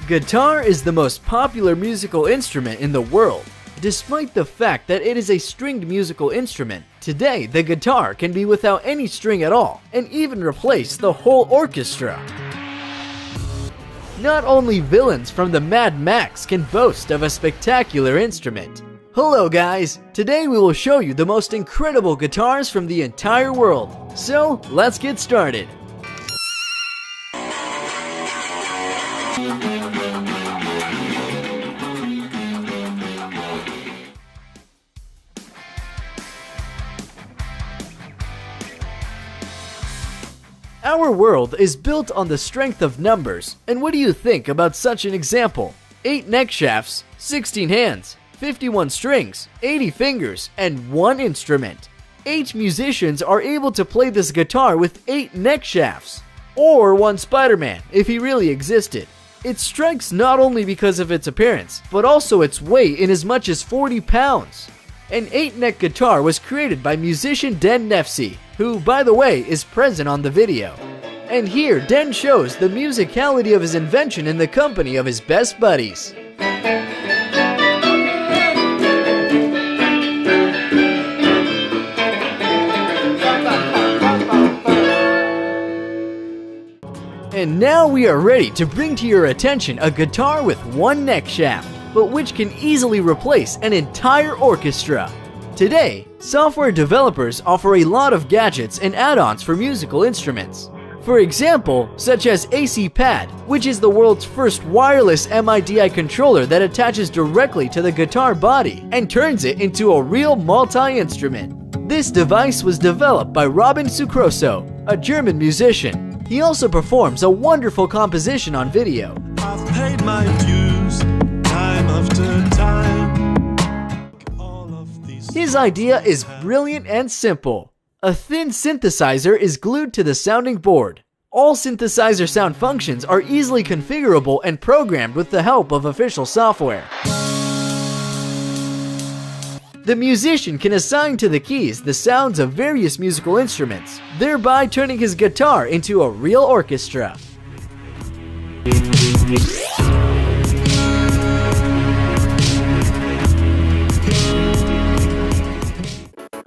Guitar is the most popular musical instrument in the world. Despite the fact that it is a stringed musical instrument, today the guitar can be without any string at all and even replace the whole orchestra. Not only villains from the Mad Max can boast of a spectacular instrument. Hello guys, today we will show you the most incredible guitars from the entire world. So let's get started. Our world is built on the strength of numbers, and what do you think about such an example? 8 neck shafts, 16 hands, 51 strings, 80 fingers, and 1 instrument. 8 musicians are able to play this guitar with 8 neck shafts. Or 1 Spider-Man, if he really existed. It strikes not only because of its appearance, but also its weight in as much as 40 pounds. An 8-neck guitar was created by musician Den Nefsey, who, by the way, is present on the video. And here, Den shows the musicality of his invention in the company of his best buddies. And now we are ready to bring to your attention a guitar with 1 neck shaft, but which can easily replace an entire orchestra. Today, software developers offer a lot of gadgets and add-ons for musical instruments. For example, such as AC Pad, which is the world's first wireless MIDI controller that attaches directly to the guitar body and turns it into a real multi-instrument. This device was developed by Robin Sucroso, a German musician. He also performs a wonderful composition on video. I've paid my dues, time after time. His idea is brilliant and simple. A thin synthesizer is glued to the sounding board. All synthesizer sound functions are easily configurable and programmed with the help of official software. The musician can assign to the keys the sounds of various musical instruments, thereby turning his guitar into a real orchestra.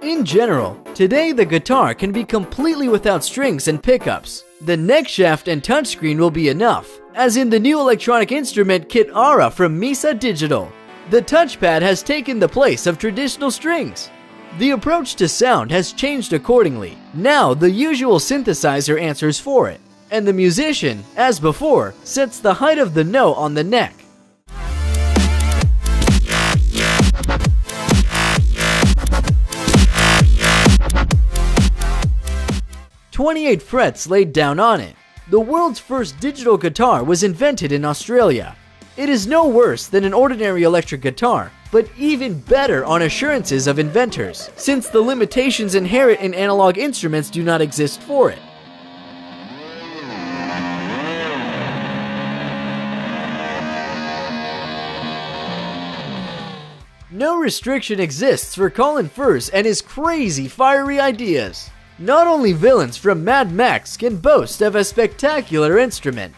In general, today the guitar can be completely without strings and pickups. The neck shaft and touchscreen will be enough, as in the new electronic instrument kit Aura from Mesa Digital. The touchpad has taken the place of traditional strings. The approach to sound has changed accordingly. Now the usual synthesizer answers for it, and the musician, as before, sets the height of the note on the neck. "28 frets laid down on it." The world's first digital guitar was invented in Australia. It is no worse than an ordinary electric guitar, but even better on assurances of inventors, since the limitations inherent in analog instruments do not exist for it. No restriction exists for Colin Firth and his crazy, fiery ideas. Not only villains from Mad Max can boast of a spectacular instrument.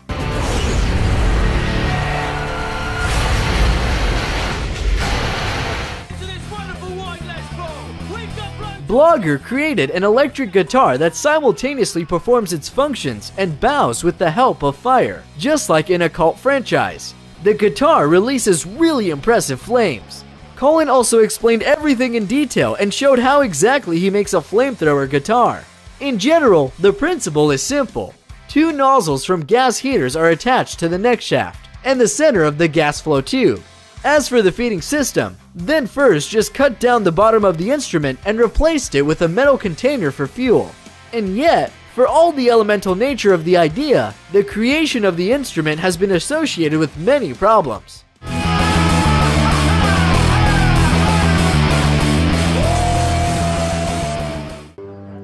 Blogger created an electric guitar that simultaneously performs its functions and bows with the help of fire, just like in a cult franchise. The guitar releases really impressive flames. Colin also explained everything in detail and showed how exactly he makes a flamethrower guitar. In general, the principle is simple. 2 nozzles from gas heaters are attached to the neck shaft and the center of the gas flow tube. As for the feeding system, then first just cut down the bottom of the instrument and replaced it with a metal container for fuel. And yet, for all the elemental nature of the idea, the creation of the instrument has been associated with many problems.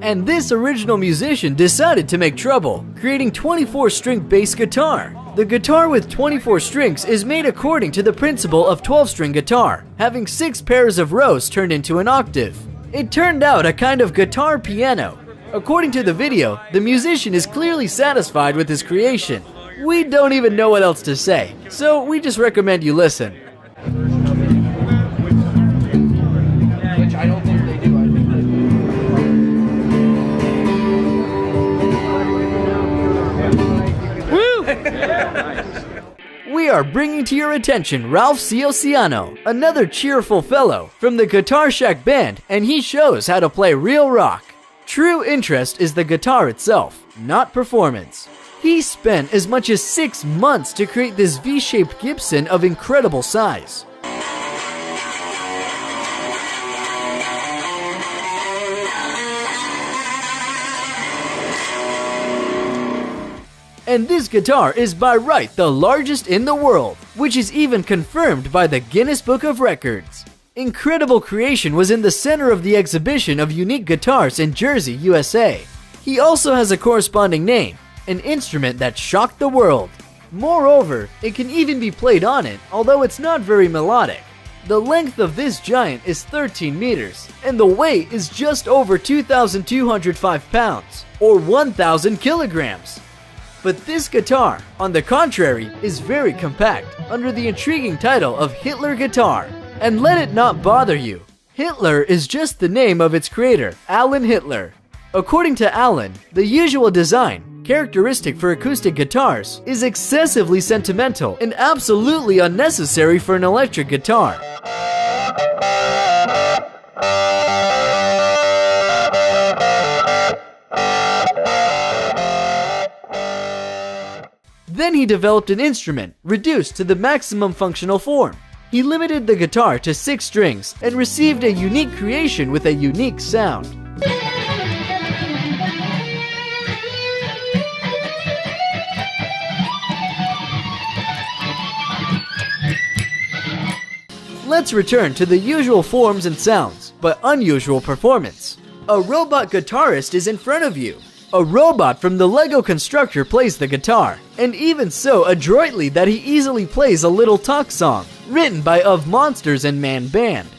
And this original musician decided to make trouble, creating 24-string bass guitar. The guitar with 24 strings is made according to the principle of 12-string guitar, having 6 pairs of rows turned into an octave. It turned out a kind of guitar piano. According to the video, the musician is clearly satisfied with his creation. We don't even know what else to say, so we just recommend you listen. Which I don't think they do. I think they do. Woo! We are bringing to your attention Ralph Ciociano, another cheerful fellow from the Guitar Shack band, and he shows how to play real rock. True interest is the guitar itself, not performance. He spent as much as 6 months to create this V-shaped Gibson of incredible size. And this guitar is by right the largest in the world, which is even confirmed by the Guinness Book of Records. Incredible creation was in the center of the exhibition of unique guitars in Jersey, USA. He also has a corresponding name, an instrument that shocked the world. Moreover, it can even be played on it, although it's not very melodic. The length of this giant is 13 meters, and the weight is just over 2,205 pounds, or 1,000 kilograms. But this guitar, on the contrary, is very compact, under the intriguing title of Hitler Guitar. And let it not bother you, Hitler is just the name of its creator, Alan Hitler. According to Alan, the usual design, characteristic for acoustic guitars, is excessively sentimental and absolutely unnecessary for an electric guitar. Then he developed an instrument reduced to the maximum functional form. He limited the guitar to 6 strings and received a unique creation with a unique sound. Let's return to the usual forms and sounds, but unusual performance. A robot guitarist is in front of you. A robot from the Lego Constructor plays the guitar, and even so adroitly that he easily plays a little talk song, written by Of Monsters and Man Band.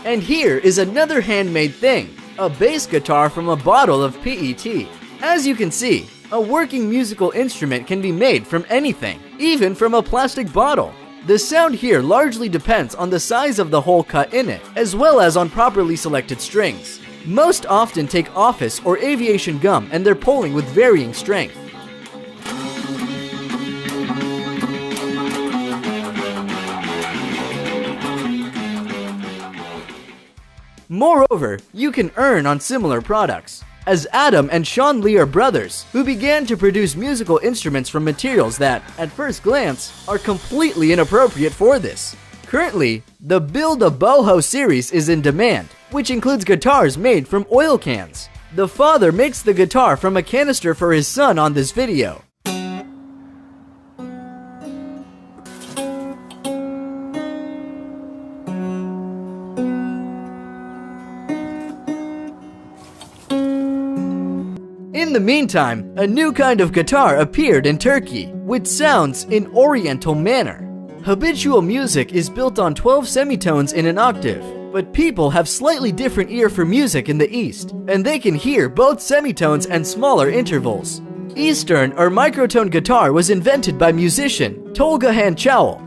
And here is another handmade thing, a bass guitar from a bottle of PET. As you can see, a working musical instrument can be made from anything, even from a plastic bottle. The sound here largely depends on the size of the hole cut in it, as well as on properly selected strings. Most often take office or aviation gum and they're pulling with varying strength. Moreover, you can earn on similar products, as Adam and Sean Lee are brothers who began to produce musical instruments from materials that, at first glance, are completely inappropriate for this. Currently, the Build a Boho series is in demand, which includes guitars made from oil cans. The father makes the guitar from a canister for his son on this video. In the meantime, a new kind of guitar appeared in Turkey, which sounds in Oriental manner. Habitual music is built on 12 semitones in an octave, but people have slightly different ear for music in the East, and they can hear both semitones and smaller intervals. Eastern or microtone guitar was invented by musician Tolga Han Chowell.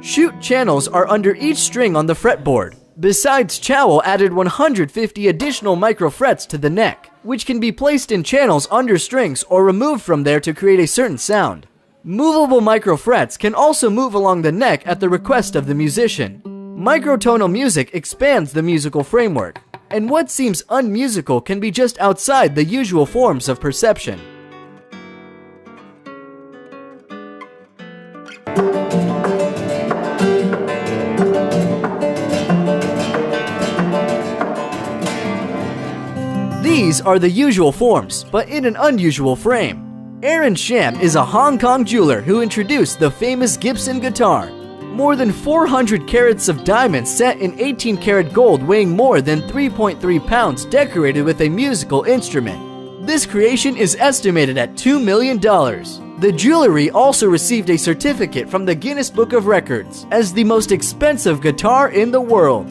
Shoot channels are under each string on the fretboard. Besides, Chowell added 150 additional microfrets to the neck, which can be placed in channels under strings or removed from there to create a certain sound. Movable microfrets can also move along the neck at the request of the musician. Microtonal music expands the musical framework, and what seems unmusical can be just outside the usual forms of perception. These are the usual forms, but in an unusual frame. Aaron Sham is a Hong Kong jeweler who introduced the famous Gibson guitar. More than 400 carats of diamonds set in 18-karat gold weighing more than 3.3 pounds decorated with a musical instrument. This creation is estimated at $2 million. The jewelry also received a certificate from the Guinness Book of Records as the most expensive guitar in the world.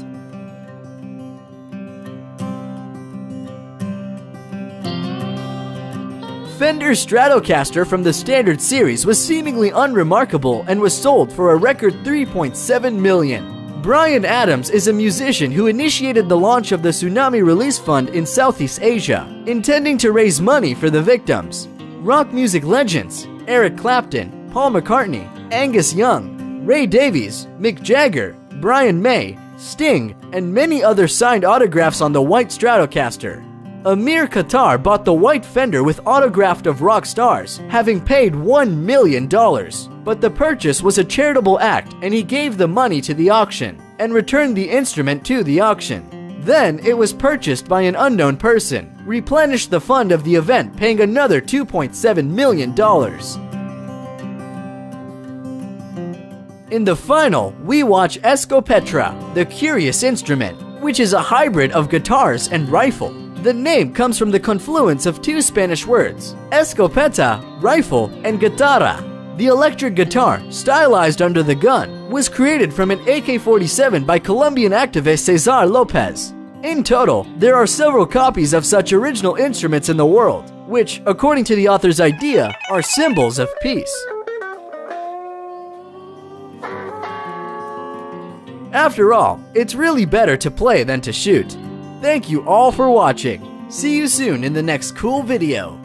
Fender Stratocaster from the Standard Series was seemingly unremarkable and was sold for a record $3.7 million. Bryan Adams is a musician who initiated the launch of the Tsunami Release Fund in Southeast Asia, intending to raise money for the victims. Rock music legends Eric Clapton, Paul McCartney, Angus Young, Ray Davies, Mick Jagger, Brian May, Sting, and many others signed autographs on the white Stratocaster. Amir Khattar bought the white Fender with autograph of rock stars, having paid $1 million. But the purchase was a charitable act and he gave the money to the auction and returned the instrument to the auction. Then it was purchased by an unknown person, replenished the fund of the event, paying another $2.7 million. In the final, we watch Escopeta, the curious instrument, which is a hybrid of guitars and rifle. The name comes from the confluence of two Spanish words, escopeta, rifle, and guitarra. The electric guitar, stylized under the gun, was created from an AK-47 by Colombian activist Cesar Lopez. In total, there are several copies of such original instruments in the world, which, according to the author's idea, are symbols of peace. After all, it's really better to play than to shoot. Thank you all for watching. See you soon in the next cool video.